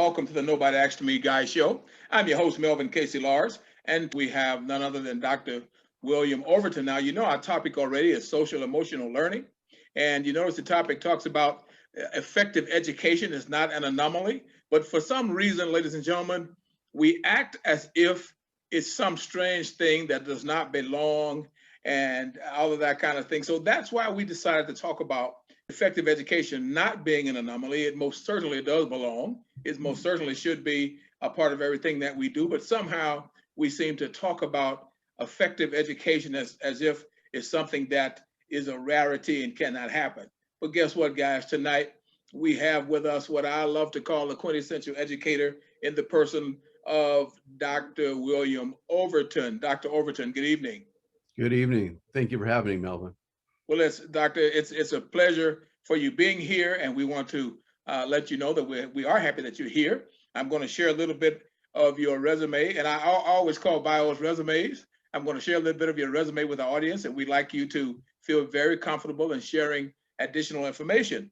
Welcome to the Nobody Asked Me Guy show. I'm your host, Melvin Casey Lars, and we have none other than Dr. William Overton. Now, you know our topic already is social emotional learning, and you notice the topic talks about effective education is not an anomaly, but for some reason, ladies and gentlemen, we act as if it's some strange thing that does not belong and all of that kind of thing. So that's why we decided to talk about effective education not being an anomaly. It most certainly does belong. It most certainly should be a part of everything that we do, but somehow we seem to talk about effective education as if it's something that is a rarity and cannot happen. But guess what, guys? Tonight we have with us what I love to call a quintessential educator in the person of Dr. William Overton. Dr. Overton, good evening. Good evening. Thank you for having me, Melvin. Well, it's a pleasure for you being here, and we want to let you know that we are happy that you're here. I'm going to share a little bit of your resume, and I always call bios resumes. I'm going to share a little bit of your resume with the audience, and we'd like you to feel very comfortable in sharing additional information.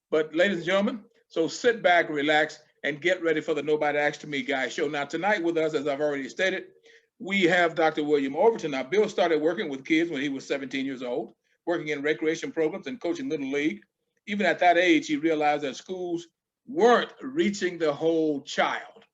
But ladies and gentlemen, so sit back, relax, and get ready for the Nobody Asked Me Guy show. Now, tonight with us, as I've already stated, we have Dr. William Overton. Now, Bill started working with kids when he was 17 years old, working in recreation programs and coaching Little League. Even at that age, he realized that schools weren't reaching the whole child.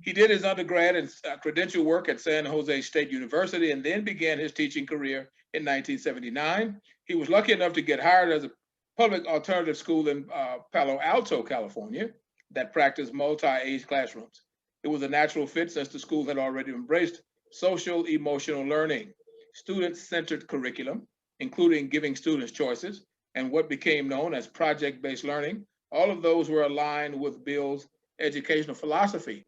He did his undergrad and credential work at San Jose State University and then began his teaching career in 1979. He was lucky enough to get hired as a public alternative school in Palo Alto, California, that practiced multi-age classrooms. It was a natural fit since the school had already embraced social emotional learning, student-centered curriculum, including giving students choices, and what became known as project-based learning. All of those were aligned with Bill's educational philosophy.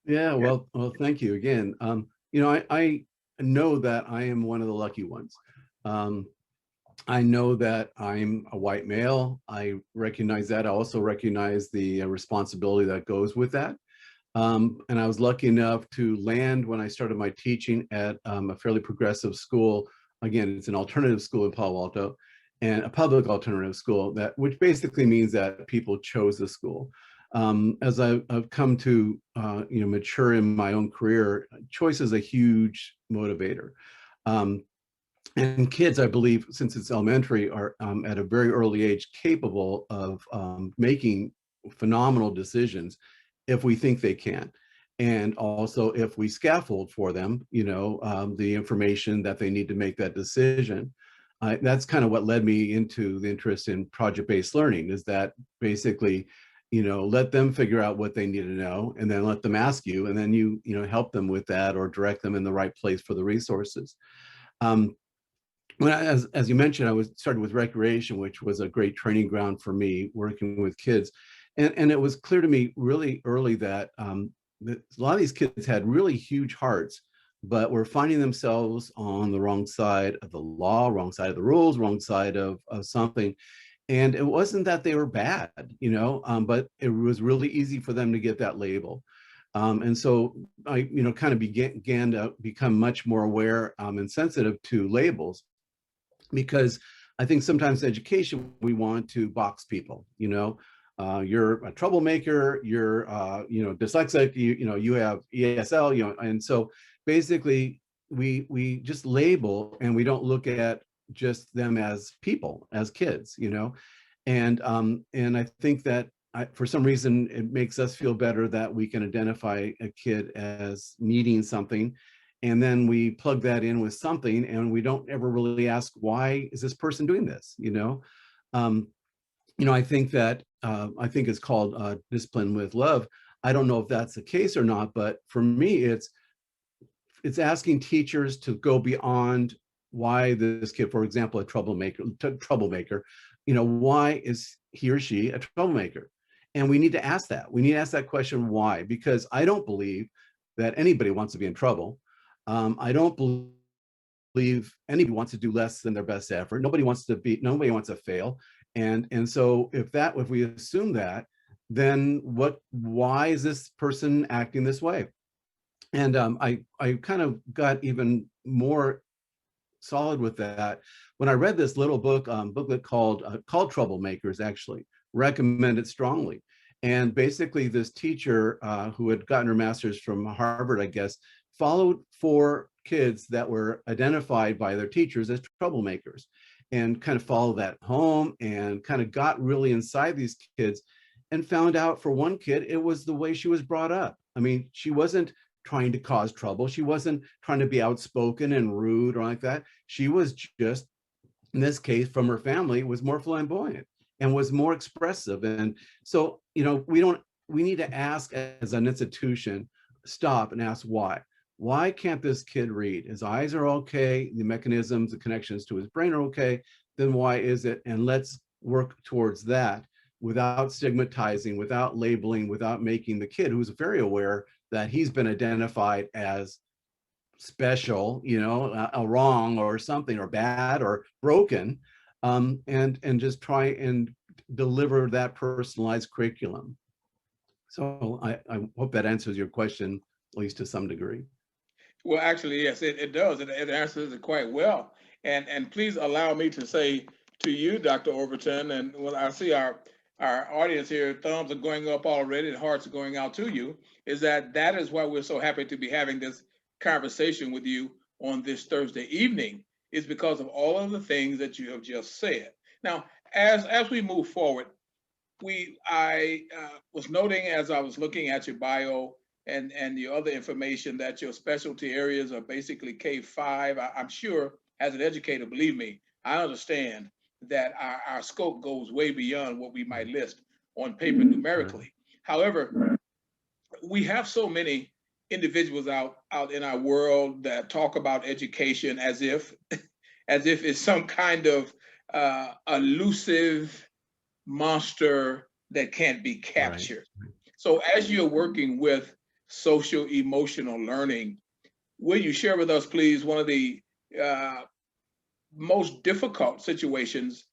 Yeah, well, thank you again. I know that I am one of the lucky ones. I know that I'm a white male. I recognize that. I also recognize the responsibility that goes with that. And I was lucky enough to land when I started my teaching at a fairly progressive school. Again, it's an alternative school in Palo Alto, and a public alternative school, which basically means that people chose the school. As I've come to mature in my own career, choice is a huge motivator. And kids, I believe, since it's elementary, are at a very early age capable of making phenomenal decisions if we think they can. And also if we scaffold for them, the information that they need to make that decision. That's kind of what led me into the interest in project-based learning, is that basically, let them figure out what they need to know and then let them ask you, and then you help them with that or direct them in the right place for the resources. As you mentioned, I started with recreation, which was a great training ground for me working with kids. And it was clear to me really early that a lot of these kids had really huge hearts, but were finding themselves on the wrong side of the law, wrong side of the rules, wrong side of something. And it wasn't that they were bad, but it was really easy for them to get that label. And so I, kind of began to become much more aware and sensitive to labels, because I think sometimes in education, we want to box people, you're a troublemaker, you're, dyslexic, you have ESL, and so basically we just label and we don't look at just them as people, as kids, and I think that for some reason, it makes us feel better that we can identify a kid as needing something. And then we plug that in with something, and we don't ever really ask, why is this person doing this? I think that I think it's called discipline with love. I don't know if that's the case or not, but for me, it's asking teachers to go beyond why this kid, for example, a troublemaker, why is he or she a troublemaker? And we need to ask that. We need to ask that question, why? Because I don't believe that anybody wants to be in trouble. I don't believe anybody wants to do less than their best effort. Nobody wants to fail. And so if we assume that, then why is this person acting this way? And I kind of got even more solid with that when I read this little booklet called Troublemakers, actually recommend it strongly. And basically this teacher who had gotten her master's from Harvard, I guess, followed 4 kids that were identified by their teachers as troublemakers and kind of followed that home and kind of got really inside these kids and found out for one kid, it was the way she was brought up. I mean, she wasn't trying to cause trouble. She wasn't trying to be outspoken and rude or like that. She was just, in this case, from her family, was more flamboyant and was more expressive. And so, you know, we need to ask as an institution, stop and ask why. Why can't this kid read? His eyes are okay, the mechanisms, the connections to his brain are okay, then why is it? And let's work towards that without stigmatizing, without labeling, without making the kid, who's very aware that he's been identified as special, you know, wrong or something, or bad or broken, and just try and deliver that personalized curriculum. So I hope that answers your question, at least to some degree. Well, actually, yes, it does. It answers it quite well. And please allow me to say to you, Dr. Overton, and well, I see our audience here, thumbs are going up already, and hearts are going out to you, is that is why we're so happy to be having this conversation with you on this Thursday evening, is because of all of the things that you have just said. Now, as we move forward, I was noting as I was looking at your bio and the other information that your specialty areas are basically K-5. I'm sure as an educator, believe me, I understand that our scope goes way beyond what we might list on paper numerically. However, we have so many individuals out in our world that talk about education as if it's some kind of elusive monster that can't be captured. Right. So as you're working with social emotional learning, will you share with us, please, one of the most difficult situations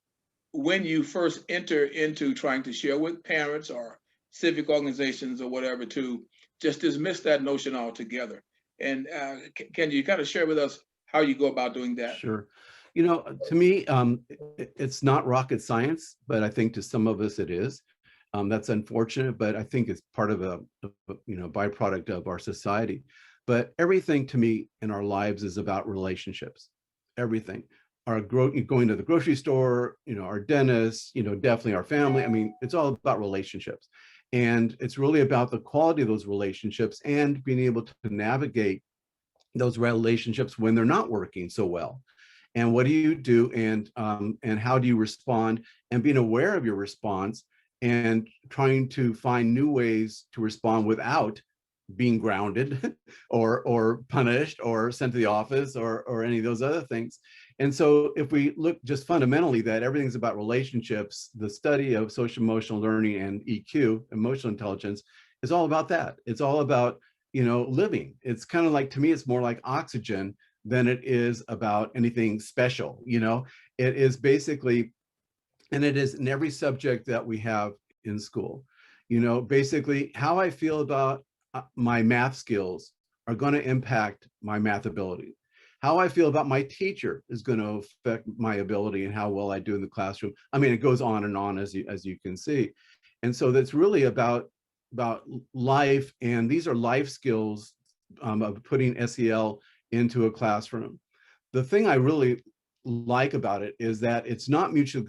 when you first enter into trying to share with parents or civic organizations or whatever to just dismiss that notion altogether? And can you kind of share with us how you go about doing that? Sure. You know, to me, it's not rocket science, but I think to some of us it is. That's unfortunate, but I think it's part of a byproduct of our society. But everything to me in our lives is about relationships. Everything. Going to the grocery store, our dentist, definitely our family. I mean, it's all about relationships. And it's really about the quality of those relationships and being able to navigate those relationships when they're not working so well. And what do you do, and how do you respond, and being aware of your response and trying to find new ways to respond without being grounded or punished or sent to the office or any of those other things. And so if we look just fundamentally that everything's about relationships, the study of social emotional learning and EQ, emotional intelligence, is all about that. It's all about living. It's kind of like, to me, it's more like oxygen than it is about anything special. It is basically, and it is in every subject that we have in school. Basically how I feel about my math skills are going to impact my math ability. How I feel about my teacher is going to affect my ability and how well I do in the classroom. I mean, it goes on and on, as you can see. And so that's really about life, and these are life skills of putting SEL into a classroom. The thing I really like about it is that it's not mutually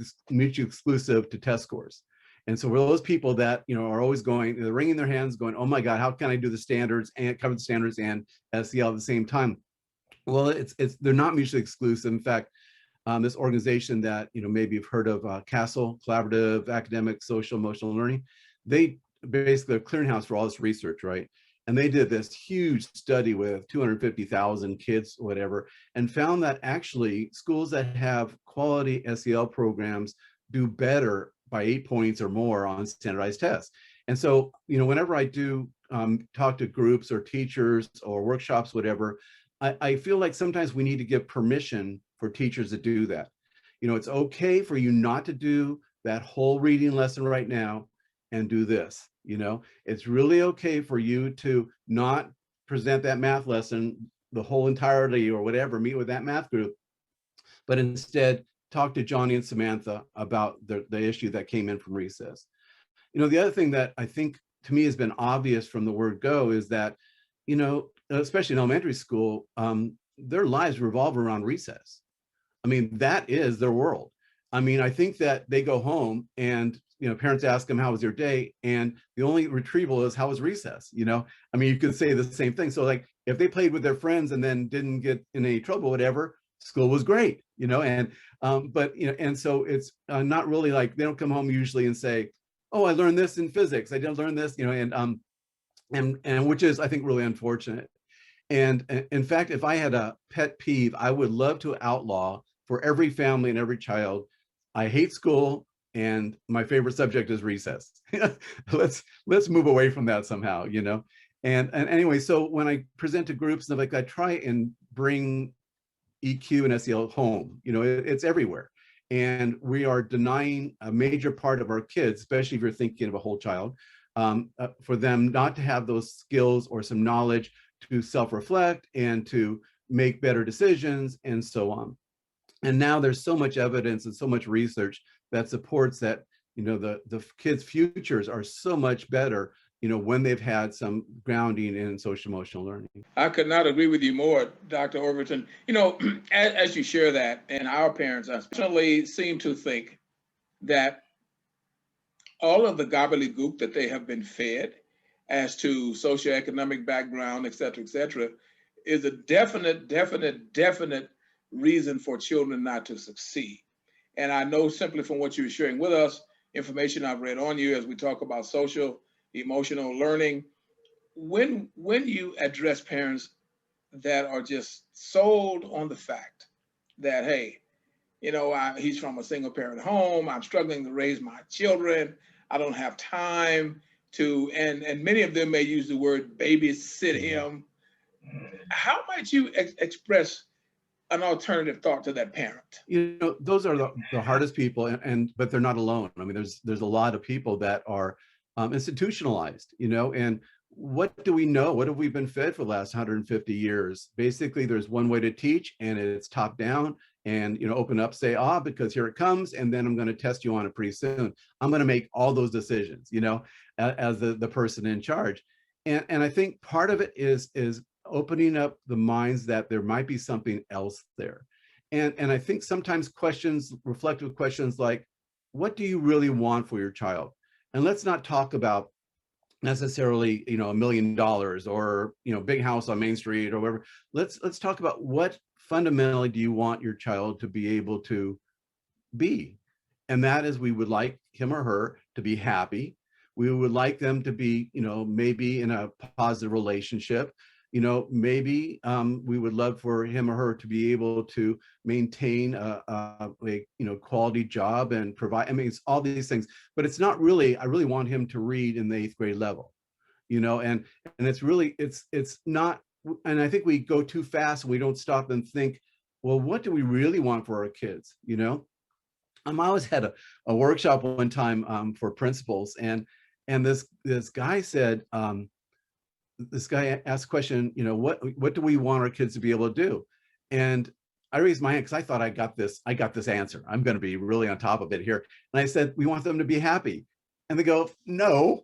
exclusive to test scores. And so for those people that are always they're wringing their hands going, oh my God, how can I do the standards and cover the standards and SEL at the same time? Well, they're not mutually exclusive. In fact, this organization that maybe you've heard of, CASEL, Collaborative Academic Social Emotional Learning, they basically a clearinghouse for all this research, right? And they did this huge study with 250,000 kids, whatever, and found that actually schools that have quality SEL programs do better by 8 points or more on standardized tests. And so, whenever I do talk to groups or teachers or workshops, whatever, I feel like sometimes we need to give permission for teachers to do that. It's okay for you not to do that whole reading lesson right now and do this. It's really okay for you to not present that math lesson the whole entirety or whatever, meet with that math group, but instead talk to Johnny and Samantha about the issue that came in from recess. the other thing that I think to me has been obvious from the word go is that, especially in elementary school, their lives revolve around recess. I mean, that is their world. I mean, I think that they go home and, parents ask them, how was your day? And the only retrieval is, how was recess? I mean, you could say the same thing. So like, if they played with their friends and then didn't get in any trouble, whatever, school was great, and, but, and so it's not really like, they don't come home usually and say, oh, I learned this in physics. I didn't learn this, and which is, I think, really unfortunate. And in fact, if I had a pet peeve, I would love to outlaw for every family and every child, I hate school and my favorite subject is recess. let's move away from that somehow, And anyway, so when I present to groups and like, I try and bring EQ and SEL home, it's everywhere. And we are denying a major part of our kids, especially if you're thinking of a whole child, for them not to have those skills or some knowledge to self-reflect and to make better decisions and so on. And now there's so much evidence and so much research that supports that, the kids' futures are so much better, when they've had some grounding in social emotional learning. I could not agree with you more, Dr. Overton. As you share that, and our parents especially seem to think that all of the gobbledygook that they have been fed as to socioeconomic background, et cetera, is a definite reason for children not to succeed. And I know simply from what you're sharing with us, information I've read on you as we talk about social emotional learning, when you address parents that are just sold on the fact that, hey, he's from a single parent home, I'm struggling to raise my children, I don't have time to, and many of them may use the word babysit him. How might you express an alternative thought to that parent? Those are the hardest people, but they're not alone. I mean, there's a lot of people that are institutionalized, and what do we know? What have we been fed for the last 150 years? Basically, there's one way to teach, and it's top down, and open up, say, because here it comes, and then I'm going to test you on it pretty soon. I'm going to make all those decisions, as the person in charge. And I think part of it is opening up the minds that there might be something else there. And I think sometimes reflective questions like, what do you really want for your child? And let's not talk about necessarily, $1 million or, big house on Main Street or whatever. Let's talk about what fundamentally do you want your child to be able to be? And that is, we would like him or her to be happy. We would like them to be, maybe in a positive relationship. Maybe we would love for him or her to be able to maintain a quality job and provide. I mean, it's all these things, but it's not really. I really want him to read in the 8th grade level, and it's really it's not. And I think we go too fast and we don't stop and think, well, what do we really want for our kids? I always had a workshop one time for principals, and this guy said. This guy asked a question, what do we want our kids to be able to do? And I raised my hand because I thought I got this answer. I'm going to be really on top of it here. And I said, we want them to be happy. And they go, no.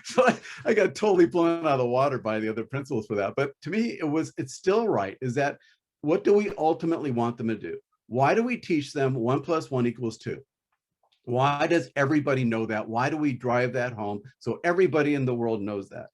So I got totally blown out of the water by the other principals for that. But to me, it's still right, is that what do we ultimately want them to do? Why do we teach them 1 + 1 = 2? Why does everybody know that? Why do we drive that home so everybody in the world knows that?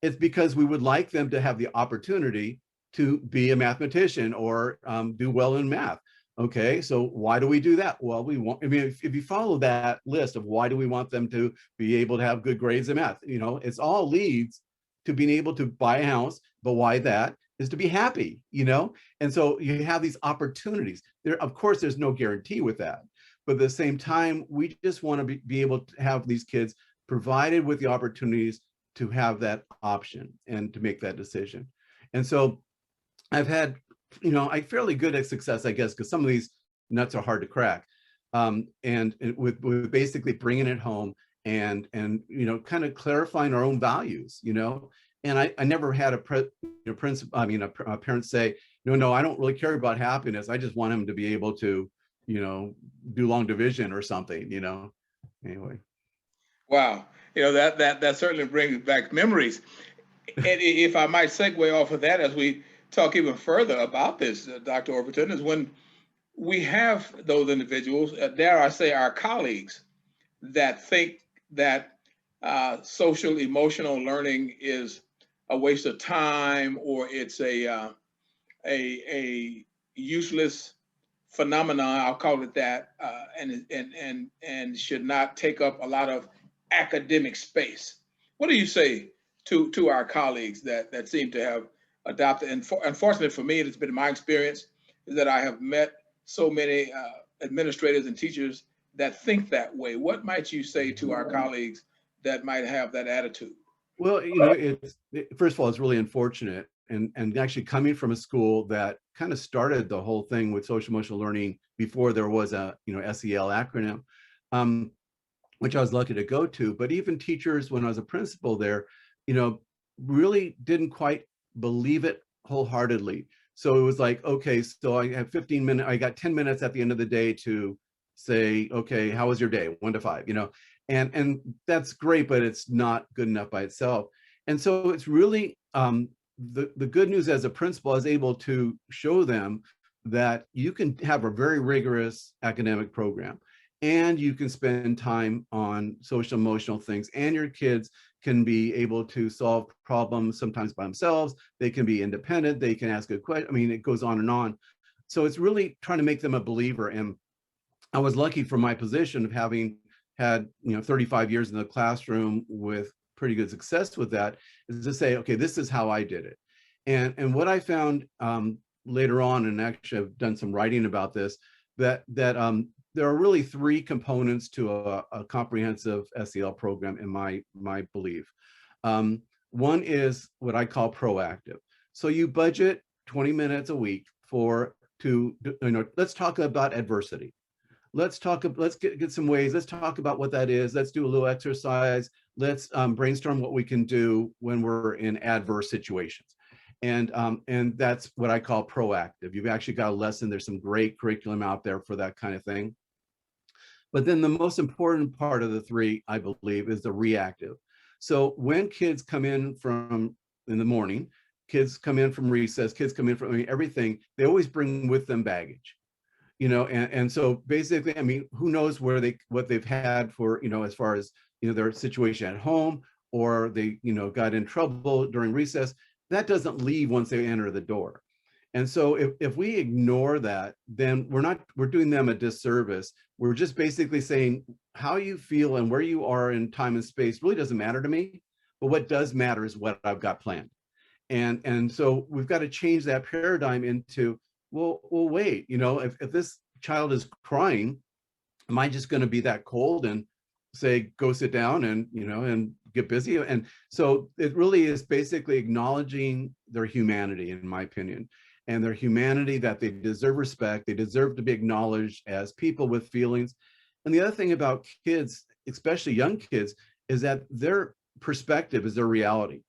It's because we would like them to have the opportunity to be a mathematician or do well in math. Okay, so why do we do that? Well, we want, I mean, if you follow that list of why do we want them to be able to have good grades in math, it's all leads to being able to buy a house, but why that is to be happy, And so you have these opportunities. There, of course, there's no guarantee with that. But at the same time, we just want to be able to have these kids provided with the opportunities to have that option and to make that decision. And so I've had, I fairly good at success, I guess, because some of these nuts are hard to crack. And with basically bringing it home and kind of clarifying our own values, And I never had a parent say, no, I don't really care about happiness. I just want him to be able to, do long division or something, Anyway. Wow. That certainly brings back memories. And if I might segue off of that as we talk even further about this, Dr. Overton, is when we have those individuals, dare I say our colleagues, that think that social emotional learning is a waste of time, or it's a useless phenomenon, I'll call it that, and should not take up a lot of academic space. What do you say to our colleagues that seem to have adopted? And unfortunately for me, it's been my experience is that I have met so many administrators and teachers that think that way. What might you say to our colleagues that might have that attitude? Well, first of all, it's really unfortunate. And actually coming from a school that kind of started the whole thing with social emotional learning before there was a, SEL acronym, um, which I was lucky to go to. But even teachers, when I was a principal there, you know, really didn't quite believe it wholeheartedly. So it was like, okay, so I have 15 minutes, I got 10 minutes at the end of the day to say, okay, how was your day? 1 to 5, and that's great, but it's not good enough by itself. And so it's really the good news as a principal, I was able to show them that you can have a very rigorous academic program and you can spend time on social emotional things, and your kids can be able to solve problems sometimes by themselves. They can be independent, they can ask a question. I mean, it goes on and on. So it's really trying to make them a believer. And I was lucky for my position of having had 35 years in the classroom with pretty good success with that, is to say, okay, this is how I did it. And what I found later on, and actually I've done some writing about this, that there are really three components to a comprehensive SEL program in my belief. One is what I call proactive. So you budget 20 minutes a week let's talk about adversity. Let's get some ways. Let's talk about what that is. Let's do a little exercise. Let's brainstorm what we can do when we're in adverse situations. And that's what I call proactive. You've actually got a lesson. There's some great curriculum out there for that kind of thing. But then the most important part of the three, I believe, is the reactive. So when kids come in in the morning, kids come in from recess, kids come in from everything, they always bring with them baggage. And so basically, I mean, who knows what they've had for, as far as, their situation at home, or they, got in trouble during recess. That doesn't leave once they enter the door. And so if we ignore that, then we're doing them a disservice. We're just basically saying how you feel and where you are in time and space really doesn't matter to me. But what does matter is what I've got planned. And so we've got to change that paradigm into, well, wait, if this child is crying, am I just going to be that cold and say, go sit down and get busy? And so it really is basically acknowledging their humanity, in my opinion, and their humanity, that they deserve respect. They deserve to be acknowledged as people with feelings. And the other thing about kids, especially young kids, is that their perspective is their reality.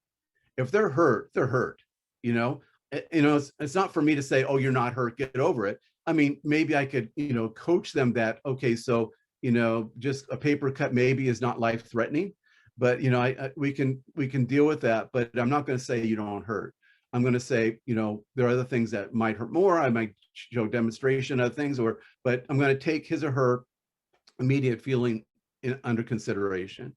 If they're hurt, they're hurt. It's not for me to say, oh, you're not hurt, get over it. I mean, maybe I could, coach them that, okay, so, just a paper cut maybe is not life threatening, but, we can deal with that, but I'm not going to say you don't hurt. I'm going to say, there are other things that might hurt more. I might show demonstration of things, but I'm going to take his or her immediate feeling under consideration.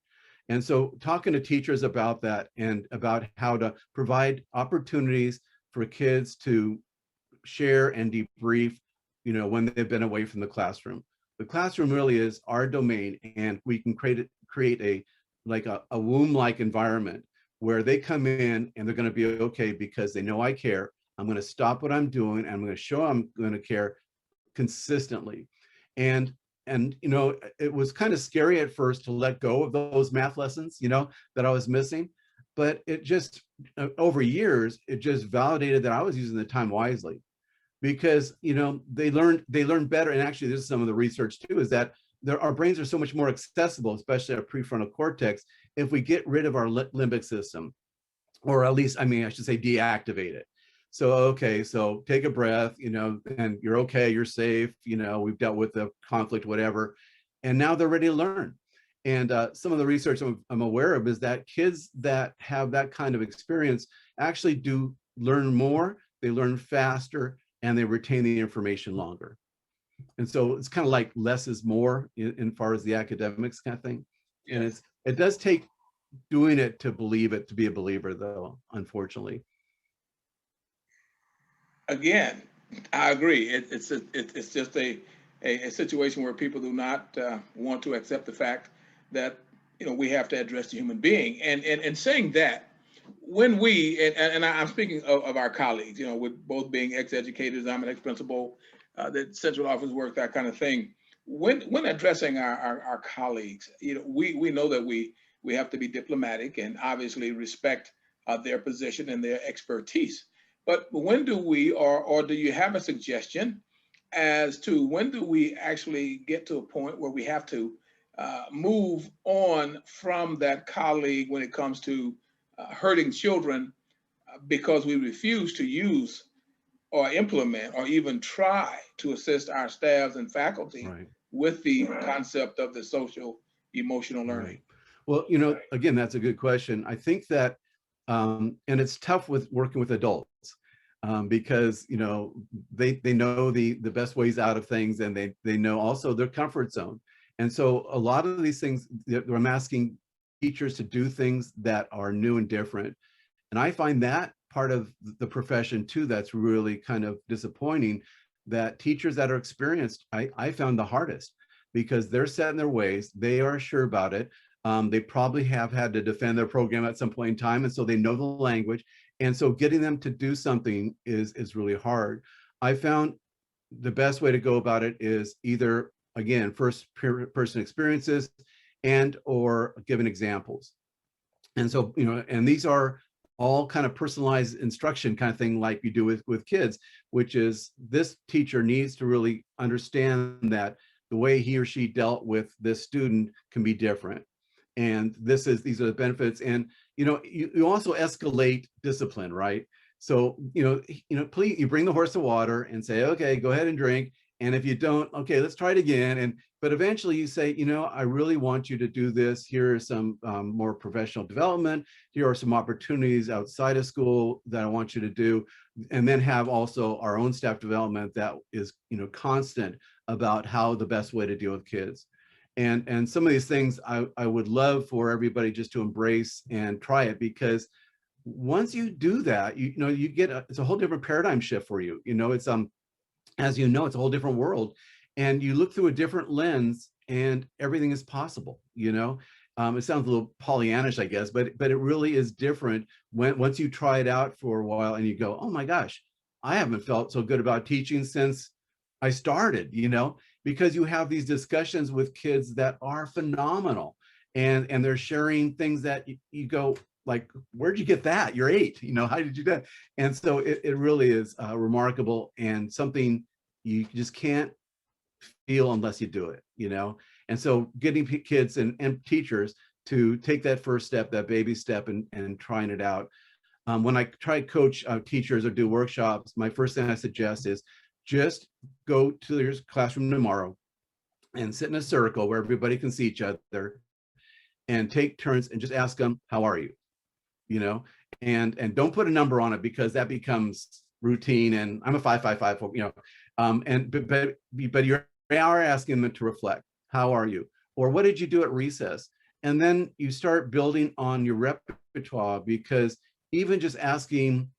And so talking to teachers about that and about how to provide opportunities for kids to share and debrief, when they've been away from the classroom. The classroom really is our domain, and we can create a womb-like environment where they come in and they're going to be okay because they know I care. I'm going to stop what I'm doing, and I'm going to show I'm going to care consistently. And it was kind of scary at first to let go of those math lessons, that I was missing. But it just, over years, it just validated that I was using the time wisely, because, they learned better. And actually, this is some of the research too, is that our brains are so much more accessible, especially our prefrontal cortex, if we get rid of our limbic system, or at least, I should say, deactivate it. So, okay, so take a breath, and you're okay, you're safe, we've dealt with the conflict, whatever. And now they're ready to learn. And some of the research I'm aware of is that kids that have that kind of experience actually do learn more, they learn faster, and they retain the information longer. And so it's kind of like less is more in far as the academics kind of thing. And Yes. it does take doing it to believe it, to be a believer, though, unfortunately. Again, I agree. It's just a situation where people do not want to accept the fact that we have to address the human being. And saying that, when we and I'm speaking of our colleagues, with both being ex-educators, I'm an ex-principal, the central office work, that kind of thing. When addressing our colleagues, we know that we have to be diplomatic and obviously respect their position and their expertise. But when do we, or do you have a suggestion as to when do we actually get to a point where we have to move on from that colleague when it comes to hurting children because we refuse to use or implement or even try to assist our staffs and faculty Right. with the concept of the social emotional Right. learning? Well, again, that's a good question. I think that, and it's tough with working with adults, because they know the best ways out of things, and they know also their comfort zone. And so a lot of these things I'm asking teachers to do things that are new and different. And I find that part of the profession too that's really kind of disappointing, that teachers that are experienced, I found the hardest, because they're set in their ways, they are sure about it. They probably have had to defend their program at some point in time, and so they know the language. And so getting them to do something is really hard. I found the best way to go about it is either, again, first person experiences and or giving examples. And so, and these are all kind of personalized instruction kind of thing, like you do with kids, which is this teacher needs to really understand that the way he or she dealt with this student can be different. And these are the benefits. And, you also escalate discipline, right? So, please, you bring the horse to water and say, okay, go ahead and drink. And if you don't, okay, let's try it again. But eventually you say, I really want you to do this. Here are some more professional development. Here are some opportunities outside of school that I want you to do. And then have also our own staff development that is, constant about how the best way to deal with kids. And some of these things I would love for everybody just to embrace and try it, because once you do that, you get it's a whole different paradigm shift for you. It's as it's a whole different world, and you look through a different lens, and everything is possible. It sounds a little Pollyannish, I guess, but it really is different once you try it out for a while and you go, oh my gosh, I haven't felt so good about teaching since I started, because you have these discussions with kids that are phenomenal, and they're sharing things that you go, like, where'd you get that? You're 8, how did you do that? And so it really is remarkable, and something you just can't feel unless you do it, And so getting kids and teachers to take that first step, that baby step, and trying it out. When I try to coach teachers or do workshops, my first thing I suggest is just go to your classroom tomorrow and sit in a circle where everybody can see each other, and take turns and just ask them, how are you? And don't put a number on it, because that becomes routine, and I'm a 555, but you are asking them to reflect. How are you? Or what did you do at recess? And then you start building on your repertoire, because even just asking,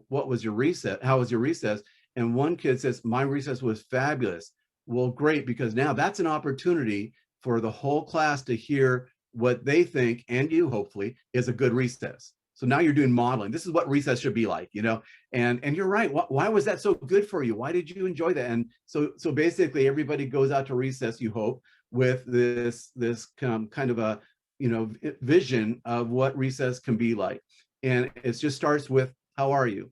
what was your recess? How was your recess? And one kid says, my recess was fabulous. Well, great, because now that's an opportunity for the whole class to hear what they think, and you hopefully, is a good recess. So now you're doing modeling. This is what recess should be like, and you're right. Why was that so good for you? Why did you enjoy that? And so basically everybody goes out to recess, you hope, with this kind of a, vision of what recess can be like. And it just starts with, how are you?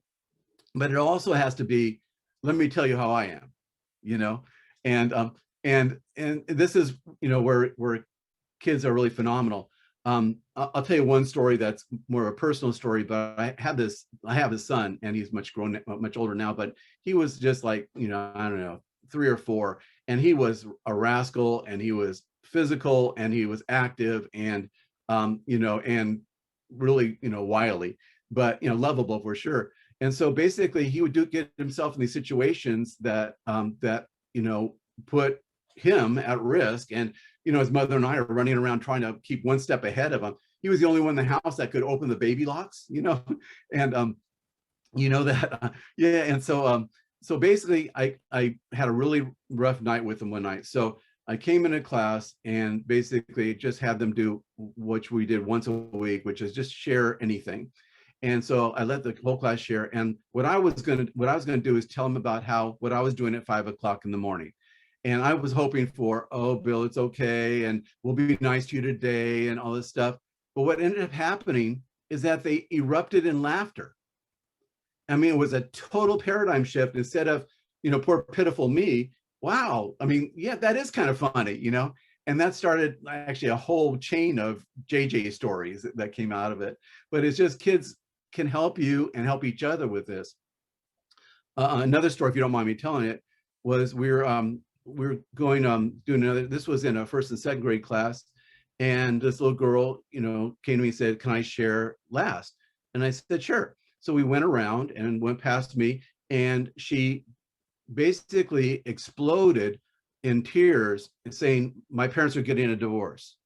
But it also has to be, let me tell you how I am, and and this is, where kids are really phenomenal. I'll tell you one story that's more a personal story, but I have a son, and he's much older now, but he was just like, I don't know, 3 or 4, and he was a rascal, and he was physical and he was active and, and really, wily, but, lovable for sure. And so basically he would get himself in these situations that, put him at risk. And, his mother and I are running around trying to keep one step ahead of him. He was the only one in the house that could open the baby locks, and, yeah. And so basically I had a really rough night with him one night. So I came into class and basically just had them do what we did once a week, which is just share anything. And so I let the whole class share. And what I was gonna do is tell them about what I was doing at 5 o'clock in the morning. And I was hoping for, oh, Bill, it's okay, and we'll be nice to you today, and all this stuff. But what ended up happening is that they erupted in laughter. I mean, it was a total paradigm shift. Instead of, poor pitiful me, wow, I mean, yeah, that is kind of funny, and that started actually a whole chain of JJ stories that came out of it. But it's just kids can help you and help each other with this. Another story, if you don't mind me telling it, was we were going doing another. This was in a first and second grade class, and this little girl, came to me and said, "Can I share last?" And I said, "Sure." So we went around and went past me, and she basically exploded in tears and saying, "My parents are getting a divorce."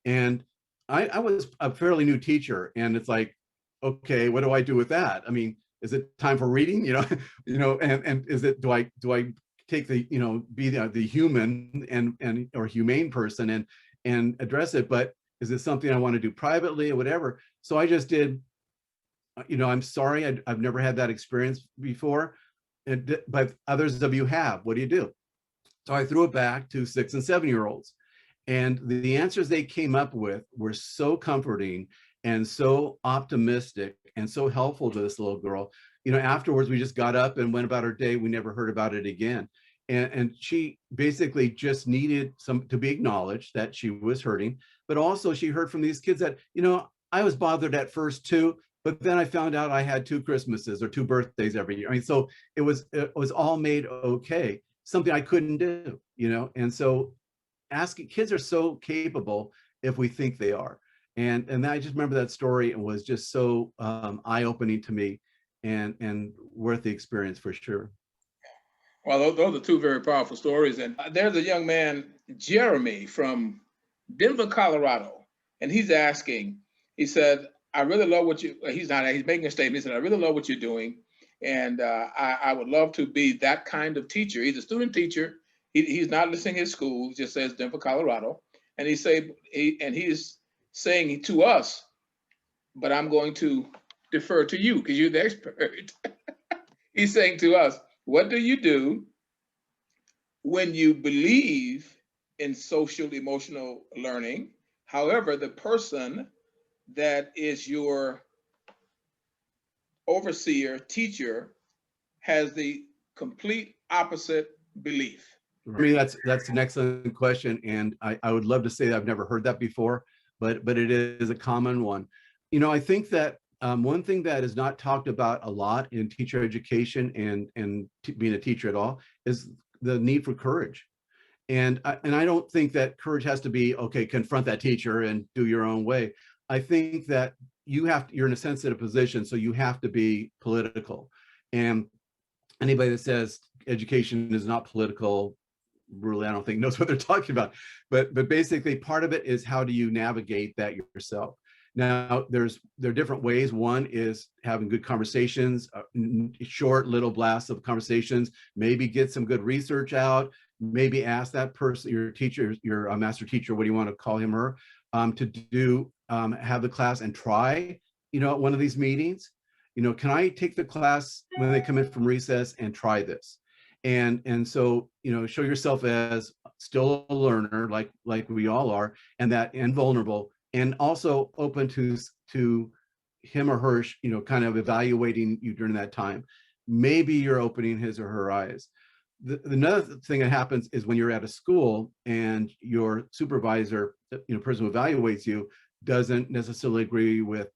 And I was a fairly new teacher, and it's like, okay, what do I do with that? I mean, is it time for reading? And is it, do I take the, be the human and or humane person and address it? But is it something I want to do privately or whatever? So I just did, I'm sorry, I've never had that experience before, but others of you have. What do you do? So I threw it back to 6 and 7-year-olds. And the answers they came up with were so comforting and so optimistic and so helpful to this little girl. Afterwards, we just got up and went about her day. We never heard about it again. And she basically just needed to be acknowledged that she was hurting, but also she heard from these kids that, I was bothered at first too, but then I found out I had 2 Christmases or 2 birthdays every year. I mean, so it was all made okay, something I couldn't do, and so kids are so capable if we think they are. And I just remember that story and was just so eye-opening to me and worth the experience for sure. Well, those are 2 very powerful stories. And there's a young man, Jeremy, from Denver, Colorado, and he's asking, he said, I really love what he's making a statement. He said, I really love what you're doing. And I would love to be that kind of teacher. He's a student teacher. He's not listening at school. He just says Denver, Colorado. And he's saying to us, but I'm going to defer to you because you're the expert. He's saying to us, what do you do when you believe in social emotional learning? However, the person that is your overseer, teacher, has the complete opposite belief? I mean, that's an excellent question. And I would love to say that I've never heard that before, but it is a common one. I think that one thing that is not talked about a lot in teacher education and being a teacher at all is the need for courage. And I don't think that courage has to be, okay, confront that teacher and do your own way. I think that you're in a sensitive position, so you have to be political. And anybody that says education is not political, really, I don't think knows what they're talking about. But basically, part of it is how do you navigate that yourself? Now, there are different ways. One is having good conversations, short little blasts of conversations, maybe get some good research out, maybe ask that person, your teacher, your master teacher, what do you want to call him or her, to do, have the class and try, at one of these meetings, can I take the class when they come in from recess and try this? And so, show yourself as still a learner, like we all are, and vulnerable, and also open to him or her, kind of evaluating you during that time. Maybe you're opening his or her eyes. Another thing that happens is when you're at a school and your supervisor, person who evaluates you, doesn't necessarily agree with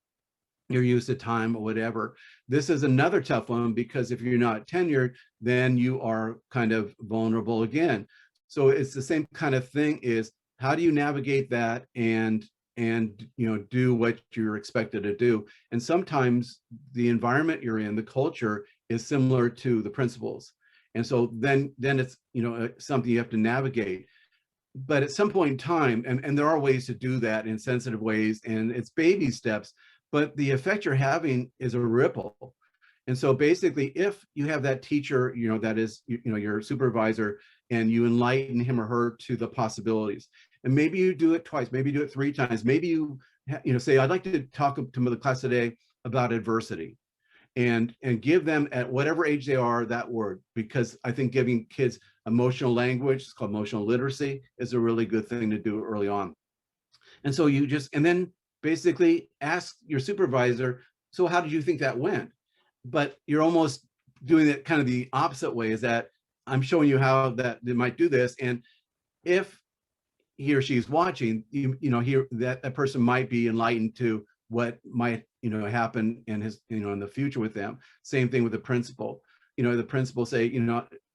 your use of time or whatever. This is another tough one because if you're not tenured, then you are kind of vulnerable again. So it's the same kind of thing is how do you navigate that and do what you're expected to do? And sometimes the environment you're in, the culture, is similar to the principals, and so then it's something you have to navigate. But at some point in time, and there are ways to do that in sensitive ways, and it's baby steps, but the effect you're having is a ripple. And so basically, if you have that teacher, that is, your supervisor, and you enlighten him or her to the possibilities, and maybe you do it twice, maybe you do it 3 times, maybe you say, I'd like to talk to the class today about adversity, and give them, at whatever age they are, that word, because I think giving kids emotional language, it's called emotional literacy, is a really good thing to do early on. And so and then basically ask your supervisor, so how did you think that went? But you're almost doing it kind of the opposite way, is that I'm showing you how that they might do this. And if he or she is watching, that person might be enlightened to what might happen in in the future with them. Same thing with the principal. The principal say,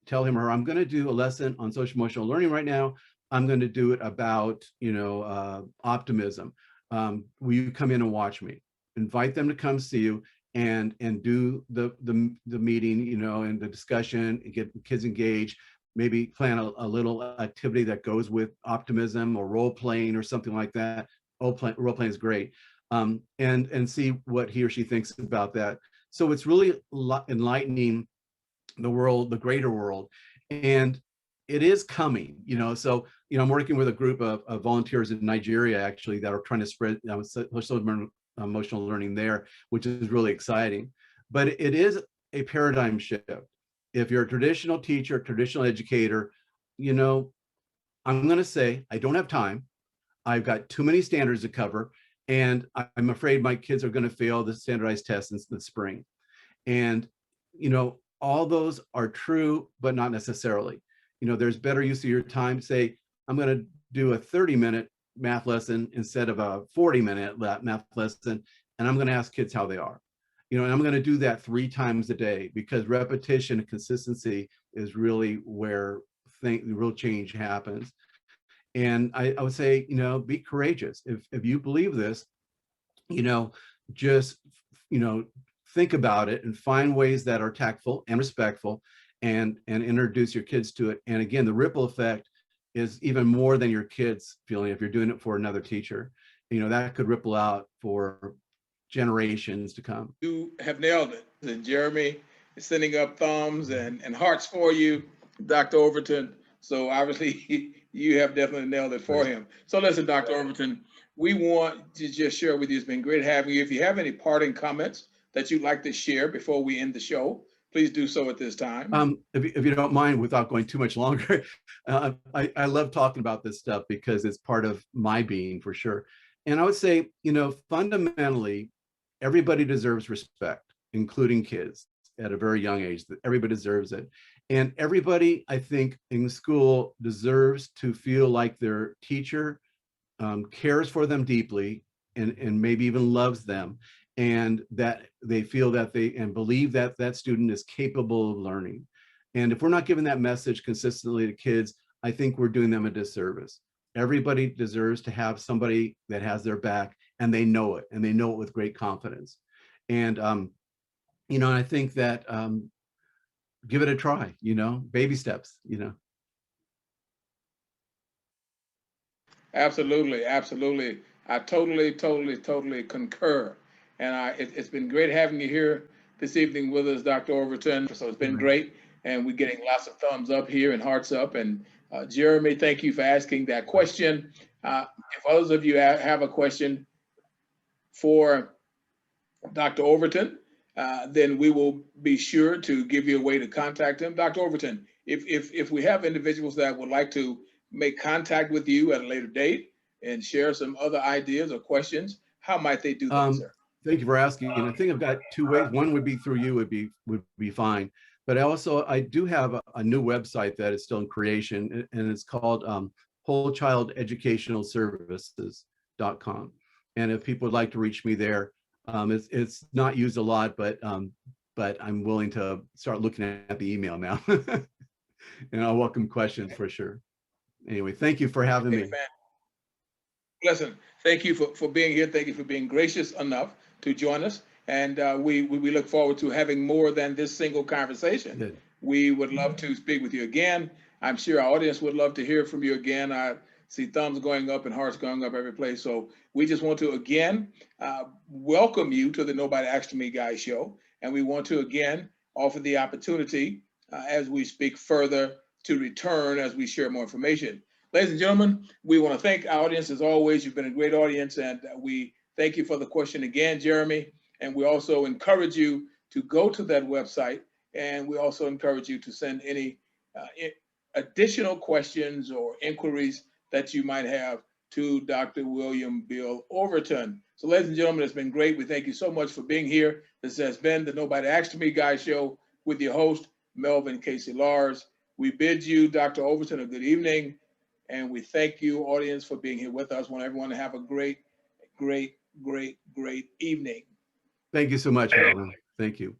tell him or her, I'm going to do a lesson on social emotional learning right now. I'm going to do it about optimism. Will you come in and watch me? Invite them to come see you and do the meeting, and the discussion, and get kids engaged. Maybe plan a little activity that goes with optimism, or role playing, or something like that. Role playing is great. And see what he or she thinks about that. So it's really enlightening the world, the greater world, and it is coming. So I'm working with a group of volunteers in Nigeria, actually, that are trying to spread social emotional learning there, which is really exciting. But it is a paradigm shift. If you're a traditional teacher, traditional educator, I'm going to say, I don't have time. I've got too many standards to cover, and I'm afraid my kids are going to fail the standardized tests in the spring. And all those are true, but not necessarily. There's better use of your time. Say, I'm going to do a 30-minute math lesson instead of a 40-minute math lesson, and I'm going to ask kids how they are. And I'm going to do that 3 times a day, because repetition and consistency is really where the real change happens. And I would say, be courageous. If you believe this, just, think about it and find ways that are tactful and respectful, and introduce your kids to it. And again, the ripple effect is even more than your kids feeling. If you're doing it for another teacher, that could ripple out for generations to come. You have nailed it. And Jeremy is sending up thumbs and hearts for you, Dr. Overton. So obviously you have definitely nailed it for him. So listen, Dr. Overton, we want to just share with you. It's been great having you. If you have any parting comments that you'd like to share before we end the show, please do so at this time. If you don't mind, without going too much longer, I love talking about this stuff because it's part of my being, for sure. And I would say, fundamentally, everybody deserves respect, including kids at a very young age. That everybody deserves it. And everybody, I think, in school deserves to feel like their teacher cares for them deeply, and maybe even loves them, and that they feel that and believe that that student is capable of learning. And if we're not giving that message consistently to kids, I think we're doing them a disservice. Everybody deserves to have somebody that has their back, and they know it, and they know it with great confidence. And I think that give it a try, baby steps, Absolutely, absolutely. I totally concur. And it's been great having you here this evening with us, Dr. Overton. So it's been great. And we're getting lots of thumbs up here and hearts up. And Jeremy, thank you for asking that question. If others of you have a question for Dr. Overton, then we will be sure to give you a way to contact him. Dr. Overton, if we have individuals that would like to make contact with you at a later date and share some other ideas or questions, how might they do that, sir? Thank you for asking. And I think I've got 2 ways. One would be through you, would be fine. But I do have a new website that is still in creation, and it's called Whole Child Educational Services.com. And if people would like to reach me there, it's not used a lot, but I'm willing to start looking at the email now. And I'll welcome questions for sure. Anyway, thank you for having me. Listen, thank you for being here. Thank you for being gracious enough to join us. And we look forward to having more than this single conversation. Good. We would love to speak with you again. I'm sure our audience would love to hear from you again. I see thumbs going up and hearts going up every place. So we just want to again welcome you to the Nobody Asked Me Guy show. And we want to again offer the opportunity as we speak further to return as we share more information. Ladies and gentlemen, we want to thank our audience as always. You've been a great audience, and we thank you for the question again, Jeremy. And we also encourage you to go to that website, and we also encourage you to send any additional questions or inquiries that you might have to Dr. William Bill Overton. So, ladies and gentlemen, it's been great. We thank you so much for being here. This has been the Nobody Asked Me Guy show with your host, Melvin Casey Lars. We bid you, Dr. Overton, a good evening. And we thank you, audience, for being here with us. Want everyone to have a great, great, great, great evening. Thank you so much, Melvin. Thank you.